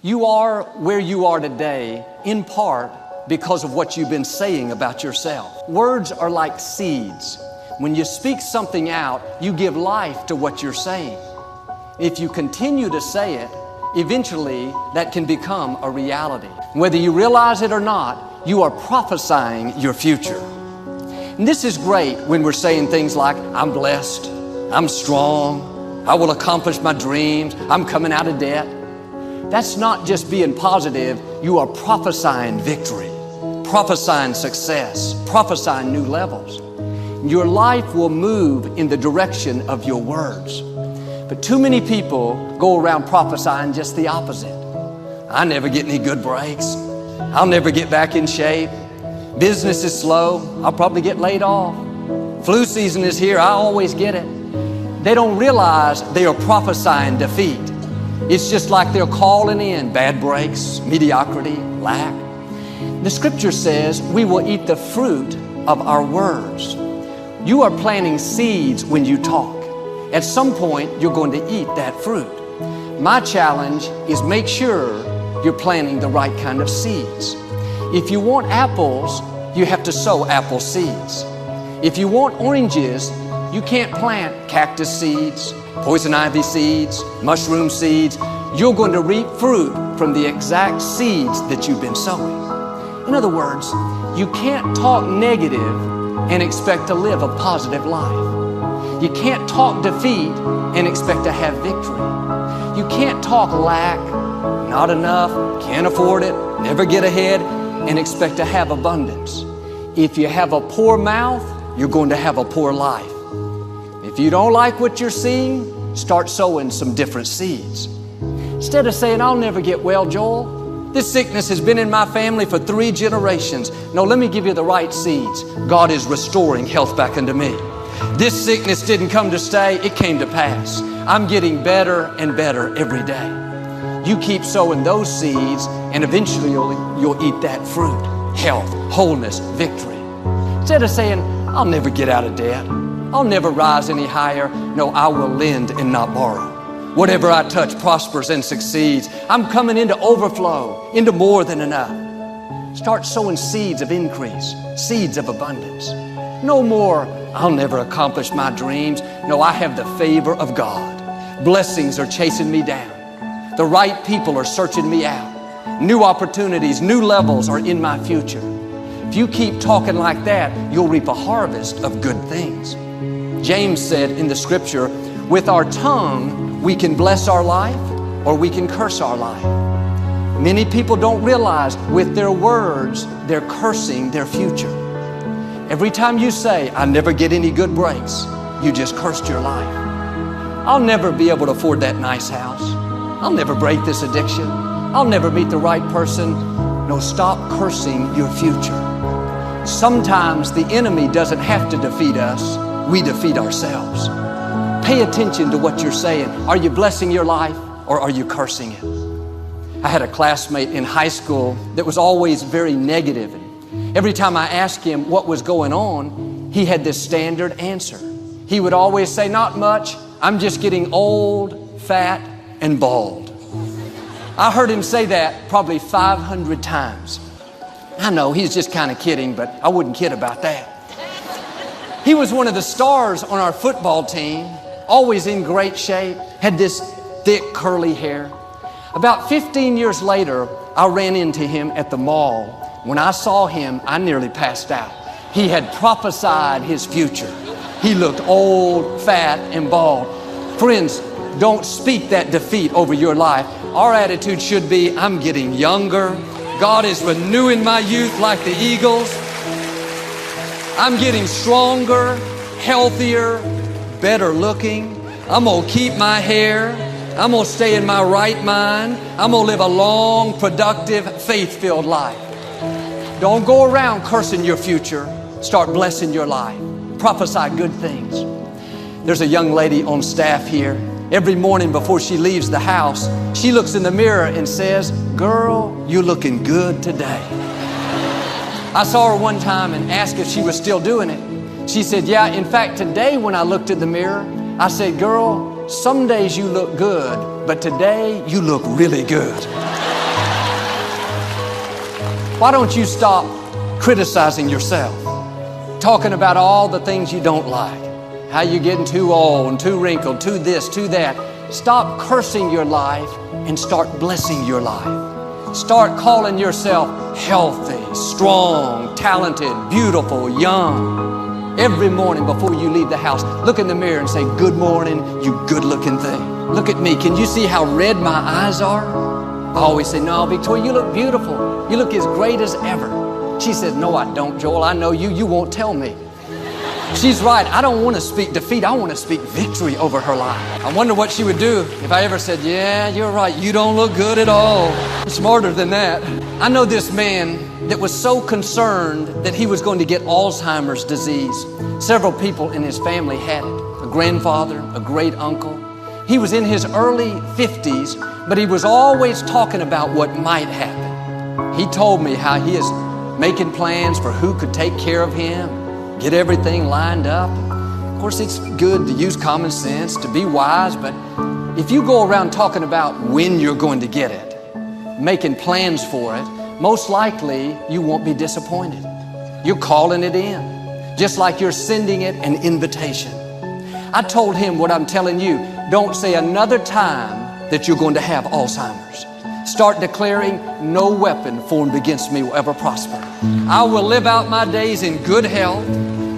You are where you are today in part because of what you've been saying about yourself. Words are like seeds. When you speak something out, you give life to what you're saying. If you continue to say it, eventually that can become a reality. Whether you realize it or not, you are prophesying your future. And this is great when we're saying things like, I'm blessed, I'm strong, I will accomplish my dreams, I'm coming out of debt. That's not just being positive, you are prophesying victory, prophesying success, prophesying new levels. Your life will move in the direction of your words. But too many people go around prophesying just the opposite. I never get any good breaks. I'll never get back in shape. Business is slow. I'll probably get laid off. Flu season is here. I always get it. They don't realize they are prophesying defeat. It's just like they're calling in bad breaks, mediocrity, lack. The scripture says we will eat the fruit of our words. You are planting seeds when you talk. At some point, you're going to eat that fruit. My challenge is make sure you're planting the right kind of seeds. If you want apples, you have to sow apple seeds. If you want oranges, you can't plant cactus seeds, poison ivy seeds, mushroom seeds. You're going to reap fruit from the exact seeds that you've been sowing. In other words, you can't talk negative and expect to live a positive life. You can't talk defeat and expect to have victory. You can't talk lack, not enough, can't afford it, never get ahead, and expect to have abundance. If you have a poor mouth, you're going to have a poor life. If you don't like what you're seeing, start sowing some different seeds. Instead of saying, I'll never get well, Joel. This sickness has been in my family for 3 generations. No, let me give you the right seeds. God is restoring health back unto me. This sickness didn't come to stay, it came to pass. I'm getting better and better every day. You keep sowing those seeds and eventually you'll eat that fruit. Health, wholeness, victory. Instead of saying, I'll never get out of debt. I'll never rise any higher. No, I will lend and not borrow. Whatever I touch prospers and succeeds. I'm coming into overflow, into more than enough. Start sowing seeds of increase, seeds of abundance. No more, I'll never accomplish my dreams. No, I have the favor of God. Blessings are chasing me down. The right people are searching me out. New opportunities, new levels are in my future. If you keep talking like that, you'll reap a harvest of good things. James said in the scripture, with our tongue, we can bless our life or we can curse our life. Many people don't realize with their words, they're cursing their future. Every time you say, I never get any good breaks, you just cursed your life. I'll never be able to afford that nice house. I'll never break this addiction. I'll never meet the right person. No, stop cursing your future. Sometimes the enemy doesn't have to defeat us. We defeat ourselves. Pay attention to what you're saying. Are you blessing your life or are you cursing it? I had a classmate in high school that was always very negative. Every time I asked him what was going on, he had this standard answer. He would always say, not much. I'm just getting old, fat, and bald. I heard him say that probably 500 times. I know he's just kind of kidding, but I wouldn't kid about that. He was one of the stars on our football team, always in great shape, had this thick curly hair. About 15 years later, I ran into him at the mall. When I saw him, I nearly passed out. He had prophesied his future. He looked old, fat, and bald. Friends, don't speak that defeat over your life. Our attitude should be, I'm getting younger. God is renewing my youth like the eagles. I'm getting stronger, healthier, better looking. I'm going to keep my hair. I'm going to stay in my right mind. I'm going to live a long, productive, faith-filled life. Don't go around cursing your future. Start blessing your life. Prophesy good things. There's a young lady on staff here. Every morning before she leaves the house, she looks in the mirror and says, girl, you're looking good today. I saw her one time and asked if she was still doing it. She said, yeah, in fact, today when I looked in the mirror, I said, girl, some days you look good, but today you look really good. Why don't you stop criticizing yourself? Talking about all the things you don't like. How you're getting too old and too wrinkled, too this, too that. Stop cursing your life and start blessing your life. Start calling yourself healthy, strong, talented, beautiful, young. Every morning before you leave the house, look in the mirror and say, good morning, you good-looking thing. Look at me. Can you see how red my eyes are? I always say, no, Victoria, you look beautiful. You look as great as ever. She says, no, I don't, Joel. I know you. You won't tell me. She's right. I don't want to speak defeat. I want to speak victory over her life. I wonder what she would do if I ever said, yeah, you're right. You don't look good at all. I'm smarter than that. I know this man that was so concerned that he was going to get Alzheimer's disease. Several people in his family had it. A grandfather, a great uncle. He was in his early 50s, but he was always talking about what might happen. He told me how he is making plans for who could take care of him, get everything lined up. Of course, it's good to use common sense, to be wise, but if you go around talking about when you're going to get it, making plans for it, most likely you won't be disappointed. You're calling it in, just like you're sending it an invitation. I told him what I'm telling you. Don't say another time that you're going to have Alzheimer's. Start declaring, no weapon formed against me will ever prosper. I will live out my days in good health,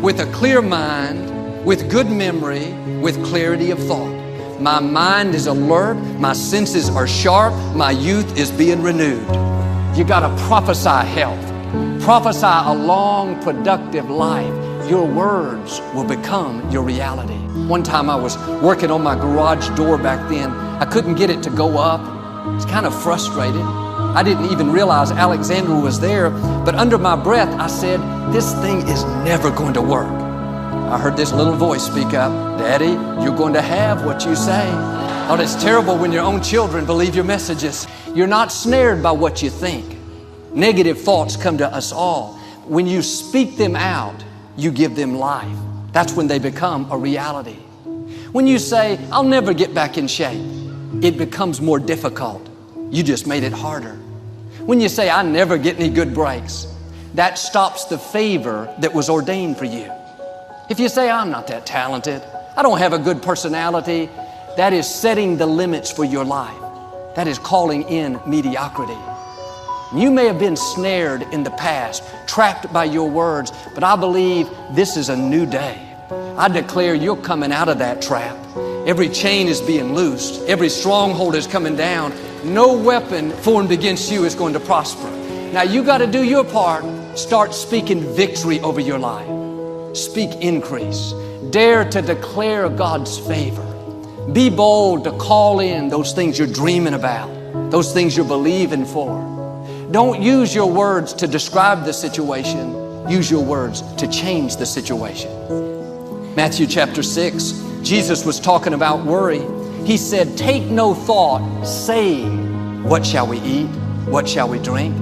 with a clear mind, with good memory, with clarity of thought. My mind is alert, my senses are sharp, my youth is being renewed. You got to prophesy health. Prophesy a long, productive life. Your words will become your reality. One time I was working on my garage door back then. I couldn't get it to go up. I was kind of frustrated. I didn't even realize Alexandra was there, but under my breath I said, this thing is never going to work. I heard this little voice speak up, Daddy, you're going to have what you say. Oh, it's terrible when your own children believe your messages. You're not snared by what you think. Negative thoughts come to us all. When you speak them out, you give them life. That's when they become a reality. When you say, I'll never get back in shape, it becomes more difficult. You just made it harder. When you say, I never get any good breaks, that stops the favor that was ordained for you. If you say, I'm not that talented, I don't have a good personality, that is setting the limits for your life. That is calling in mediocrity. You may have been snared in the past, trapped by your words, but I believe this is a new day. I declare you're coming out of that trap. Every chain is being loosed. Every stronghold is coming down. No weapon formed against you is going to prosper. Now you got to do your part. Start speaking victory over your life. Speak increase. Dare to declare God's favor. Be bold to call in those things you're dreaming about, those things you're believing for. Don't use your words to describe the situation. Use your words to change the situation. Matthew chapter 6, Jesus was talking about worry. He said, take no thought saying, what shall we eat? What shall we drink?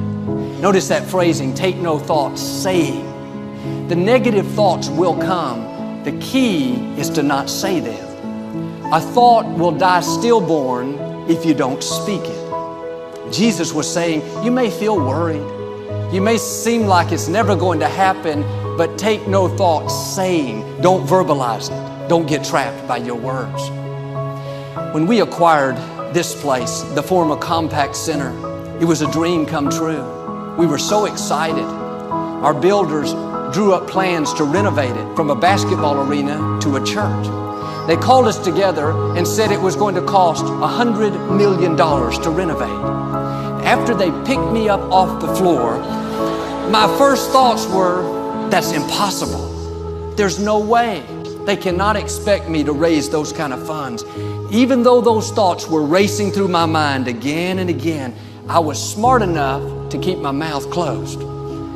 Notice that phrasing, take no thought saying. The negative thoughts will come. The key is to not say them. A thought will die stillborn if you don't speak it. Jesus was saying, you may feel worried. You may seem like it's never going to happen, but take no thought saying. Don't verbalize it. Don't get trapped by your words. When we acquired this place, the former Compact Center, it was a dream come true. We were so excited. Our builders drew up plans to renovate it from a basketball arena to a church. They called us together and said it was going to cost $100 million to renovate. After they picked me up off the floor, my first thoughts were, that's impossible. There's no way. They cannot expect me to raise those kind of funds. Even though those thoughts were racing through my mind again and again, I was smart enough to keep my mouth closed.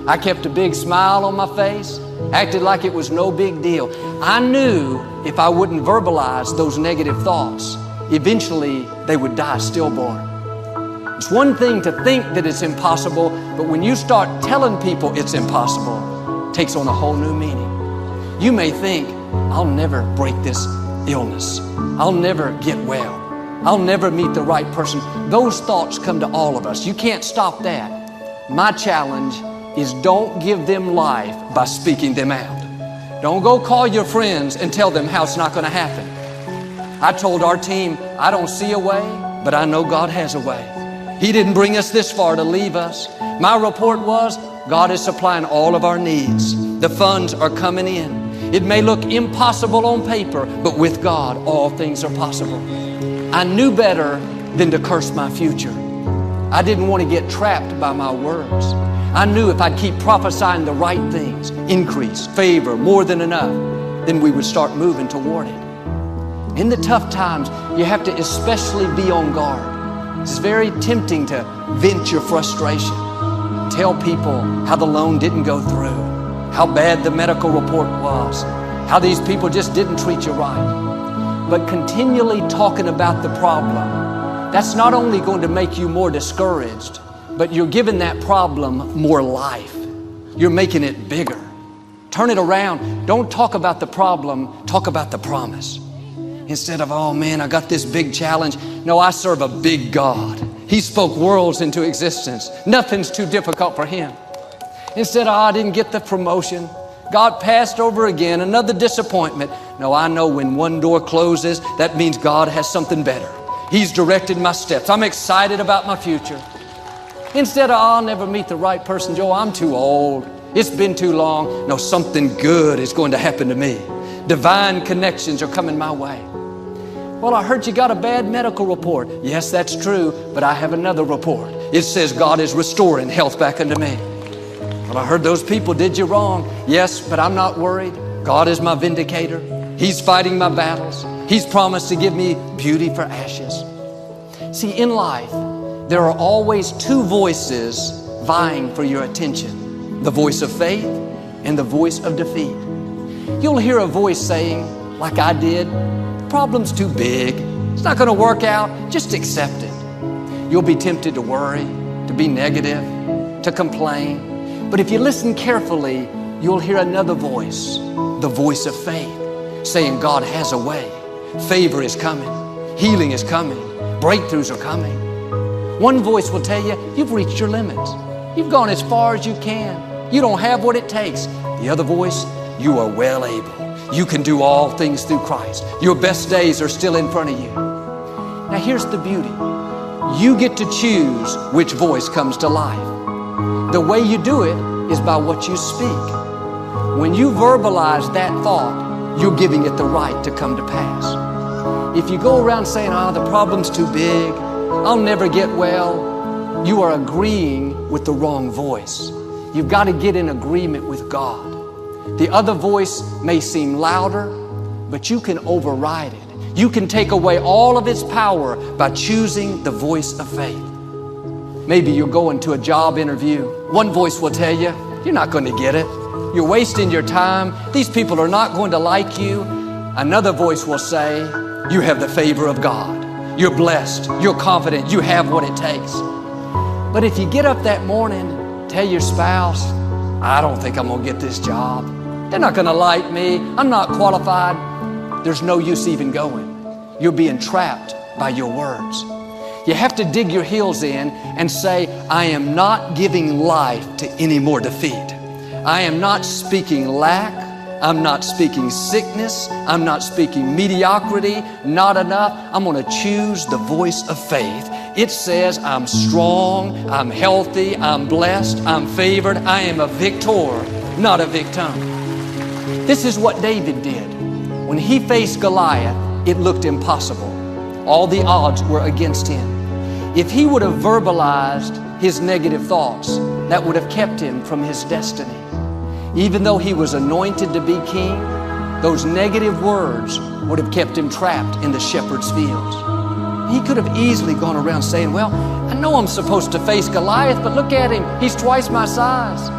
I kept a big smile on my face, acted like it was no big deal. I knew if I wouldn't verbalize those negative thoughts, eventually they would die stillborn. It's one thing to think that it's impossible, but when you start telling people it's impossible, it takes on a whole new meaning. You may think, I'll never break this illness. I'll never get well. I'll never meet the right person. Those thoughts come to all of us. You can't stop that. My challenge is don't give them life by speaking them out. Don't go call your friends and tell them how it's not going to happen. I told our team, I don't see a way, but I know God has a way. He didn't bring us this far to leave us. My report was, God is supplying all of our needs. The funds are coming in. It may look impossible on paper, but with God, all things are possible. I knew better than to curse my future. I didn't want to get trapped by my words. I knew if I'd keep prophesying the right things, increase, favor, more than enough, then we would start moving toward it. In the tough times, you have to especially be on guard. It's very tempting to vent your frustration. Tell people how the loan didn't go through, how bad the medical report was, how these people just didn't treat you right. But continually talking about the problem, that's not only going to make you more discouraged, but you're giving that problem more life. You're making it bigger. Turn it around. Don't talk about the problem, talk about the promise. Instead of, oh man, I got this big challenge. No, I serve a big God. He spoke worlds into existence. Nothing's too difficult for Him. Instead of, I didn't get the promotion. God passed over again, another disappointment. No, I know when one door closes, that means God has something better. He's directed my steps. I'm excited about my future. Instead of, I'll never meet the right person, Joel, I'm too old. It's been too long. No, something good is going to happen to me. Divine connections are coming my way. Well, I heard you got a bad medical report. Yes, that's true, but I have another report. It says God is restoring health back unto me. Well, I heard those people did you wrong. Yes, but I'm not worried. God is my vindicator. He's fighting my battles. He's promised to give me beauty for ashes. See, in life, there are always two voices vying for your attention. The voice of faith and the voice of defeat. You'll hear a voice saying, like I did, problem's too big. It's not going to work out. Just accept it. You'll be tempted to worry, to be negative, to complain. But if you listen carefully, you'll hear another voice, the voice of faith, saying God has a way. Favor is coming. Healing is coming. Breakthroughs are coming. One voice will tell you, you've reached your limits. You've gone as far as you can. You don't have what it takes. The other voice, you are well able. You can do all things through Christ. Your best days are still in front of you. Now here's the beauty. You get to choose which voice comes to life. The way you do it is by what you speak. When you verbalize that thought, you're giving it the right to come to pass. If you go around saying, the problem's too big, I'll never get well, you are agreeing with the wrong voice. You've got to get in agreement with God. The other voice may seem louder, but you can override it. You can take away all of its power by choosing the voice of faith. Maybe you're going to a job interview. One voice will tell you, you're not going to get it. You're wasting your time. These people are not going to like you. Another voice will say, you have the favor of God. You're blessed. You're confident. You have what it takes. But if you get up that morning, tell your spouse, I don't think I'm going to get this job. They're not going to like me. I'm not qualified. There's no use even going. You're being trapped by your words. You have to dig your heels in and say, I am not giving life to any more defeat. I am not speaking lack. I'm not speaking sickness. I'm not speaking mediocrity, not enough. I'm going to choose the voice of faith. It says I'm strong, I'm healthy, I'm blessed, I'm favored. I am a victor, not a victim. This is what David did. When he faced Goliath, it looked impossible. All the odds were against him. If he would have verbalized his negative thoughts, that would have kept him from his destiny. Even though he was anointed to be king, those negative words would have kept him trapped in the shepherd's fields. He could have easily gone around saying, well, I know I'm supposed to face Goliath, but look at him. He's twice my size.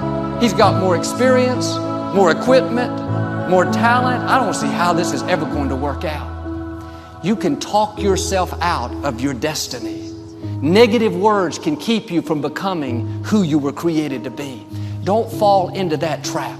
He's got more experience, more equipment, more talent. I don't see how this is ever going to work out. You can talk yourself out of your destiny. Negative words can keep you from becoming who you were created to be. Don't fall into that trap.